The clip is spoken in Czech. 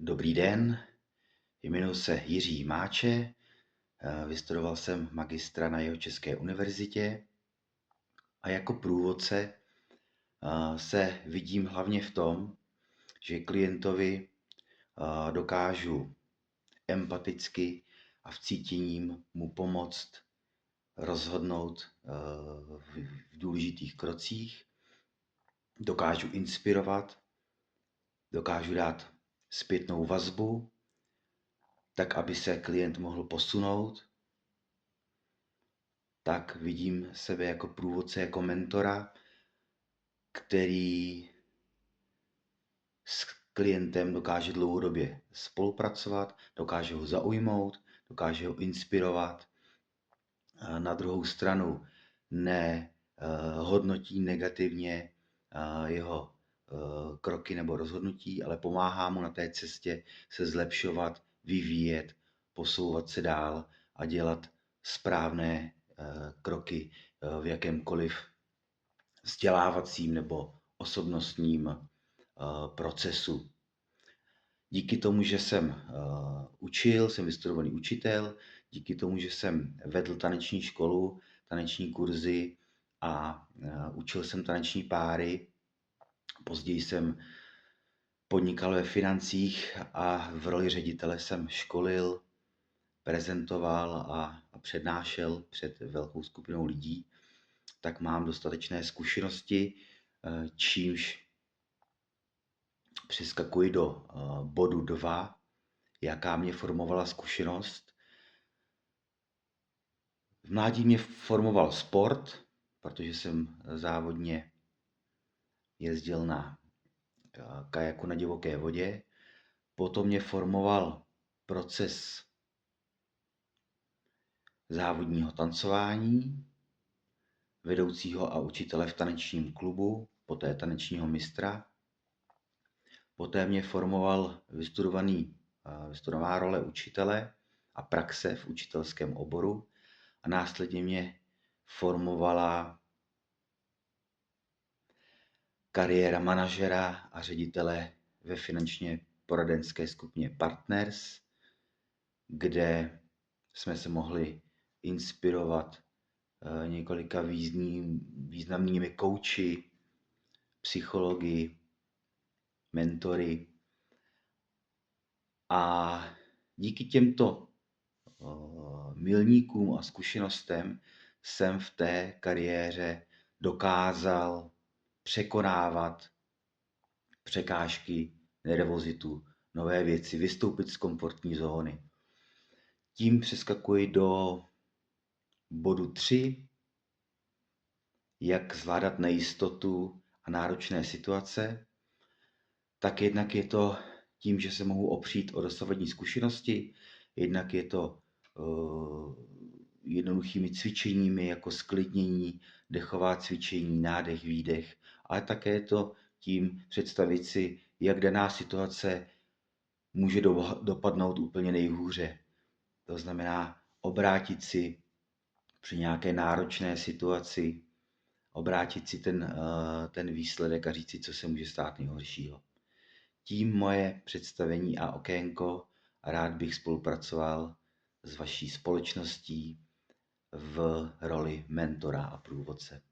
Dobrý den, jmenuji se Jiří Máče, vystudoval jsem magistra na Jihočeské univerzitě a jako průvodce se vidím hlavně v tom, že klientovi dokážu empaticky a vcítěním mu pomoct rozhodnout v důležitých krocích, dokážu inspirovat, dokážu dát zpětnou vazbu, tak aby se klient mohl posunout, tak vidím sebe jako průvodce, jako mentora, který s klientem dokáže dlouhodobě spolupracovat, dokáže ho zaujmout, dokáže ho inspirovat. A na druhou stranu nehodnotí negativně jeho kroky nebo rozhodnutí, ale pomáhá mu na té cestě se zlepšovat, vyvíjet, posouvat se dál a dělat správné kroky v jakémkoliv vzdělávacím nebo osobnostním procesu. Díky tomu, že jsem učil, jsem vystudovaný učitel, díky tomu, že jsem vedl taneční školu, taneční kurzy a učil jsem taneční páry, později jsem podnikal ve financích a v roli ředitele jsem školil, prezentoval a přednášel před velkou skupinou lidí, tak mám dostatečné zkušenosti, čímž přeskakuji do bodu 2, jaká mě formovala zkušenost. V mládí mě formoval sport, protože jsem závodně jezdil na kajaku na divoké vodě. Potom mě formoval proces závodního tancování, vedoucího a učitele v tanečním klubu, poté tanečního mistra. Poté mě formoval vystudovaná role učitele a praxe v učitelském oboru a následně mě formovala kariéra manažera a ředitele ve finančně poradenské skupině Partners, kde jsme se mohli inspirovat několika významnými kouči, psychologi, mentory. A díky těmto milníkům a zkušenostem jsem v té kariéře dokázal překonávat překážky, nervozitu, nové věci, vystoupit z komfortní zóny. Tím přeskakuji do bodu 3, jak zvládat nejistotu a náročné situace. Tak jednak je to tím, že se mohu opřít o dosavadní zkušenosti, jednak je to jednoduchými cvičeními jako sklidnění, dechová cvičení, nádech, výdech, ale také je to tím představit si, jak daná situace může dopadnout úplně nejhůře. To znamená obrátit si při nějaké náročné situaci, obrátit si ten výsledek a říct si, co se může stát nejhoršího. Tím moje představení a okénko a rád bych spolupracoval s vaší společností v roli mentora a průvodce.